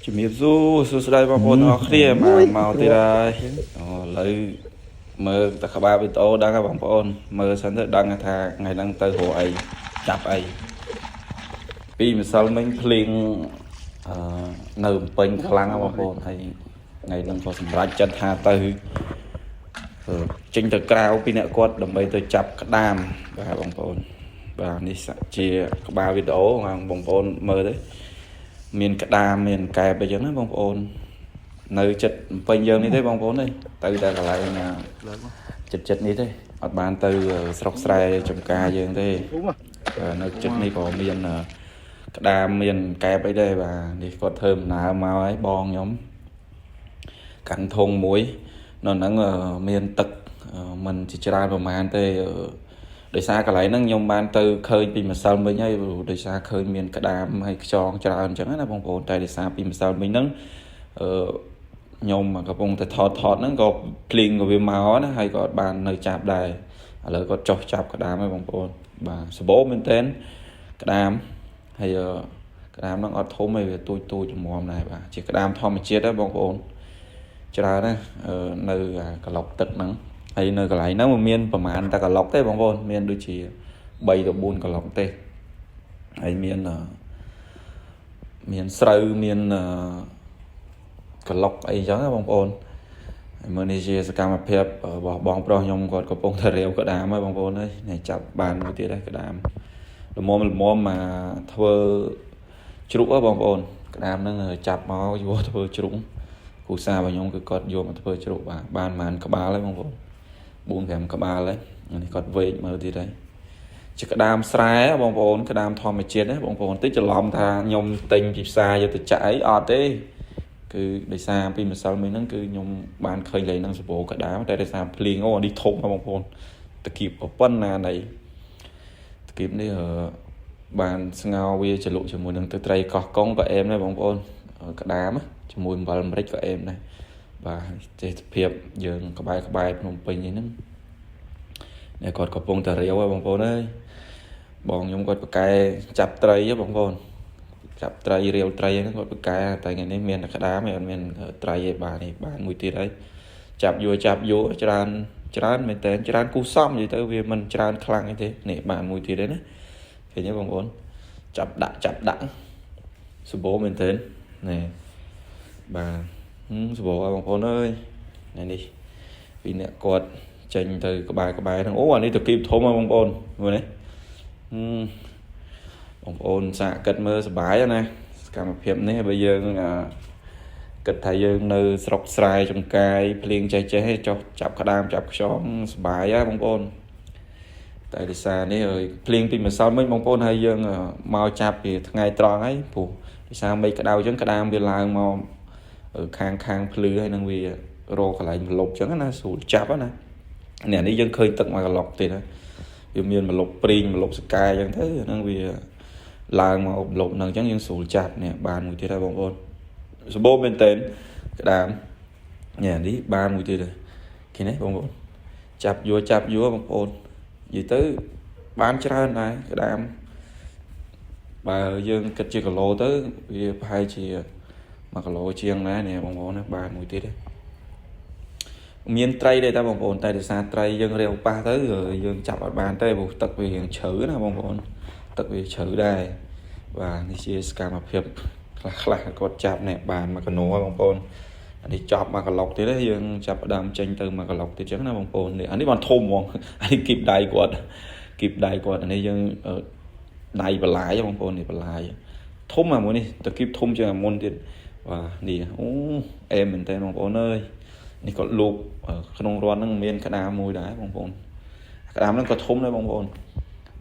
ជំរាបសួស្តីបងប្អូនអរគ្នាមកទៀតហើយឥឡូវមើលតែក្បាលវីដេអូដឹងហើយបងប្អូនមើលសិនទៅដឹងថាថ្ងៃហ្នឹងទៅរកអីចាប់អីពីម្សិលមិញភ្លៀងនៅពេញខ្លាំងបងប្អូនហើយថ្ងៃហ្នឹងក៏សម្រេចចិត្តថាទៅចេញទៅក្រៅពីអ្នកគាត់ដើម្បីទៅចាប់ក្តាមបាទបងប្អូនបាទនេះជាក្បាលវីដេអូបងប្អូនមើលទៅមានក្តាមមានកែបអីចឹងណាបងប្អូននៅចិត្តពេញយើងនេះទេបងប្អូនទេទៅតែកន្លែងចិត្តនេះទេអត់បានទៅស្រុកស្រែចំការយើងទេនៅចិត្តនេះក៏មានក្តាមមានកែបអីដែរបាទនេះគាត់ធ្វើដំណើរមកហើយបងខ្ញុំកាន់ធុងមួយនៅហ្នឹងមានទឹកមិនជាច្រើនប្រហែលទេដោយសារកន្លែងហ្នឹងខ្ញុំបានទៅឃើញពីម្សិលមិញហើយដោយសារឃើញមានក្តាមហើយខ្យងច្រើនអញ្ចឹងណាបងប្អូនតែដោយសារពីម្សិលមិញហ្នឹងខ្ញុំកំពុងតែថតហ្នឹងក៏ភ្លៀងក៏វាមកណាហើយក៏អត់បាននៅចាប់ដែរឥឡូវក៏ចុះចាប់ក្តាមហើយបងប្អូនបាទសបោមែនតើក្តាមហើយក្តាមហ្នឹងអត់ធំទេវាទូចល្មមដែរបាទជាក្តាមធម្មជាតិហ្នឹងបងប្អូនច្រើនណានៅក្លុកទឹកហ្នឹងហើយនៅកន្លែងហ្នឹងមិនមានប្រហែលតែក្លុកទេបងប្អូនមានដូចជា3ទៅ4ក្លុកទេហើយមានស្រូវមានក្លុកអីចឹងណាបងប្អូនហើយមើលនេះជាសកម្មភាពរបស់បងប្រុសខ្ញុំគាត់កំពុងតែរាវក្តាមហើយបងប្អូនអើយនេះចាប់បានមួយទៀតហើយក្តាមល្មមមកធ្វើជ្រូកហ៎បងប្អូនក្តាមហ្នឹងចាប់មកយកធ្វើជ្រូកគ្រូសារបស់ខ្ញុំគឺគាត់យកមកធ្វើជ្រូកបានប្រហែលក្បាលហើយបងប្អូន4-5ក្បាលហើយនេះគាត់វែកមើលទៀតហើយជាក្តាមស្រែបងប្អូនក្តាមធម្មជាតិណាបងប្អូនតិចច្រឡំថាខ្ញុំទិញពីផ្សារយកទៅចាក់អីអត់ទេគឺដោយសារពីម្សិលមិញហ្នឹងគឺខ្ញុំបានឃើញលេងនឹងសបោក្តាមតែដោយសារភ្លៀងអូនេះធំបងប្អូនតគៀបប៉ុណ្ណាណៃតគៀបនេះបានស្ងោរវាចលុកជាមួយនឹងទឹកត្រីកោះកុងក៏អែមដែរបងប្អូនក្តាមជាមួយអំបិលអាមេរិកក៏អែមដែរបាទទេសភាពយើងក្បែរភ្នំពេញហ្នឹងនេះគាត់កំពុងតែរាវបងប្អូនអើយបងខ្ញុំគាត់ប្រកែចាប់ត្រីបងប្អូនចាប់ត្រីរាវត្រីហ្នឹងគាត់ប្រកែតែថ្ងៃនេះមានតែក្តាមឯងអត់មានត្រីឯងបាទនេះបានមួយទៀតហើយចាប់យកច្រើនមែនតើច្រើនគូសំនិយាយទៅវាមិនច្រើនខ្លាំងទេនេះបានមួយទៀតទេណាឃើញទេបងប្អូនចាប់ដាក់សបោមែនតើនេះបាទសបោបងប្អូនអើយនេះពីអ្នកគាត់ចេញទៅក្បែរហ្នឹងអូអានេះទៅគៀបធំហើយបងប្អូនមើលនេះបងប្អូនសាកគិតមើលសុបាយណាសកម្មភាពនេះបើយើងគិតថាយើងនៅស្រុកស្រែចំការភ្លៀងចេះចុះចាប់ក្តាមចាប់ខ្យងសុបាយហ៎បងប្អូនតែដោយសារនេះភ្លៀងពីម្សិលមិញបងប្អូនហើយយើងមកចាប់ពីថ្ងៃត្រង់ហើយព្រោះដោយសារមេឃក្តៅអញ្ចឹងក្តាមវាឡើងមកខាងភ្លឺហើយនឹងវារកកន្លែងម្លប់អញ្ចឹងណាស្រួលចាប់ណានេះយើងឃើញទឹកមកក្លុកទៀតហើយវាមានម្លប់ព្រីងម្លប់សកាយអញ្ចឹងទៅហ្នឹងវាឡើងមកម្លប់ហ្នឹងអញ្ចឹងយើងស្រួលចាប់នេះបានមួយទៀតហើយបងប្អូនសបោមែនតើក្តាមនេះបានមួយទៀតហើយឃើញទេបងប្អូនចាប់យកបងប្អូននិយាយទៅបានច្រើនដែរក្តាមបើយើងគិតជាគីឡូទៅវាប្រហែលជា1គីឡូជាងណានេះបងប្អូនណាបានមួយទៀតហើយមានត្រីដែរតែបងប្អូនតែដោយសារត្រីយើងរាវប៉ះទៅយើងចាប់អត់បានទេព្រោះទឹកវារៀងជ្រៅណាបងប្អូនទឹកវាជ្រៅដែរបាទនេះជាសកម្មភាពខ្លះគាត់ចាប់នេះបាន1គីឡូហើយបងប្អូនអានេះចាប់1គីឡុកទៀតទេយើងចាប់ផ្ដើមចេញទៅ1គីឡុកទៀតចឹងណាបងប្អូននេះអានេះបានធំហ្មងអានេះគីបដៃគាត់អានេះយើងដៃបន្លាយបងប្អូននេះបន្លាយធំអាមួយនេះតគីបធំជាងអាមុនទៀតបាទនេះអូអែមមែនតើបងប្អូនអើយនេះក៏លូកក្នុងរនហ្នឹងមានក្តាមមួយដែរបងប្អូនក្តាមហ្នឹងក៏ធំដែរបងប្អូន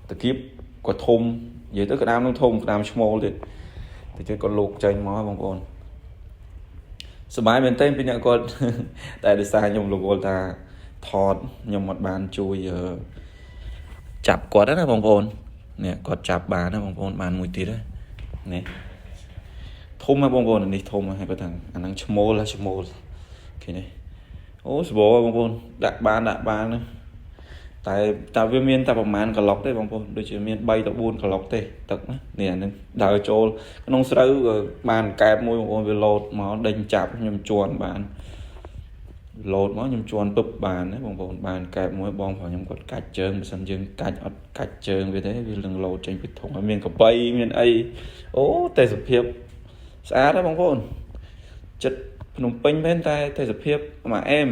តគៀបក៏ធំនិយាយទៅក្តាមហ្នឹងធំក្តាមឈ្មោលទៀតតែជួយក៏លូកចេញមកបងប្អូនសប្បាយមែនតើពីអ្នកគាត់តែដោយសារខ្ញុំរវល់ថាថតខ្ញុំអត់បានជួយចាប់គាត់ណាបងប្អូននេះគាត់ចាប់បានណាបងប្អូនបានមួយទៀតនេះធំណាបងប្អូននេះធំហើយបើថាអាហ្នឹងឈ្មោលឃើញទេអូសបោបងប្អូនដាក់បានណា tại vì miền tạiประมาณ clock ទេបងប្អូនដូចជាមាន3ទៅ4 clock ទេទឹកណានេះអានឹងដើរចូលក្នុងស្រូវបានកែបមួយបងប្អូនវាលោតមកដេញចាប់ខ្ញុំជន់បានលោតមកខ្ញុំជន់ពឹបបានណាបងប្អូនបានកែបមួយបងប្អូនខ្ញុំគាត់កាច់ជើងបើសិនយើងកាច់អត់កាច់ជើងវាទេវានឹងលោតចេញពីធុងហើយមានកបៃមានអីអូតែសភាពស្អាតណាបងប្អូនចិត្តភ្នំពេញមែនតែទេសភាពមកអែម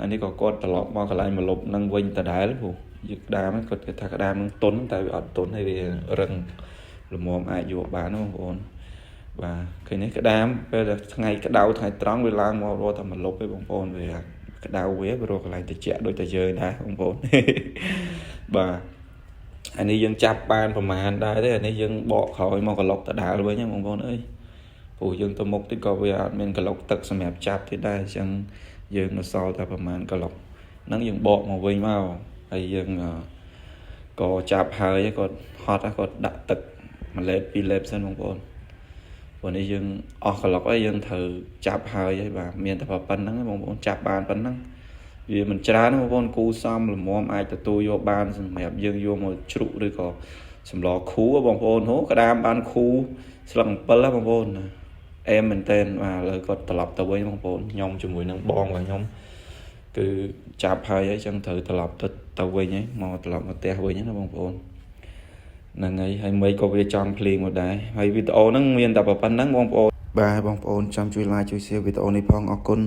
អានេះក៏គាត់ត្រឡប់មកកន្លែងមកលុបនឹងវិញដដែលព្រោះយើងក្តាមគាត់គេថាក្តាមនឹងតុនតែវាអត់តុនហើយវារឹងល្មមអាចយកបានណាបងប្អូនបាទឃើញនេះក្តាមពេលថ្ងៃក្តៅថ្ងៃត្រង់វាឡើងមករត់តែមកលុបឯងបងប្អូនវាក្តៅវារកកន្លែងត្រជាក់ដូចតែយើងដែរបងប្អូនបាទអានេះយើងចាប់បានប្រមាណដែរទេអានេះយើងបកក្រោយមកកន្លុកដដែលវិញហ្នឹងបងប្អូនអើយព្រោះយើងទៅមុខតិចក៏វាអត់មានកន្លុកទឹកសម្រាប់ចាប់ទៀតដែរអញ្ចឹងយើងនៅសល់តែប្រមាណកន្លុកហ្នឹងយើងបកមកវិញមកហើយយើងក៏ចាប់ហើយគាត់ហត់គាត់ដាក់ទឹក1លេប2លេបសិនបងប្អូនព្រោះនេះយើងអស់កន្លុកហើយយើងត្រូវចាប់ហើយបាទមានតែប៉ុណ្្នឹងបងប្អូនចាប់បានប៉ុណ្្នឹងវាមិនច្រើនបងប្អូនគូសំល្មមអាចទទួលយកបានសម្រាប់យើងយកមកជ្រុកឬក៏សម្លខូបងប្អូនហូក្តាមបានខូស្លឹកអំពិលបងប្អូនអែមមែនតើបាទឥឡូវគាត់ត្រឡប់ទៅវិញបងប្អូនខ្ញុំជាមួយនឹងបងរបស់ខ្ញុំគឺចាប់ហើយអញ្ចឹងត្រូវត្រឡប់ទៅវិញហ្នឹងមកត្រឡប់មកផ្ទះវិញណាបងប្អូនហ្នឹងហើយមេឃក៏វាចង់ភ្លៀងមកដែរហើយវីដេអូហ្នឹងមានតែប៉ុណ្្នឹងបងប្អូនបាទបងប្អូនចាំជួយ like ជួយ share វីដេអូនេះផងអរគុណ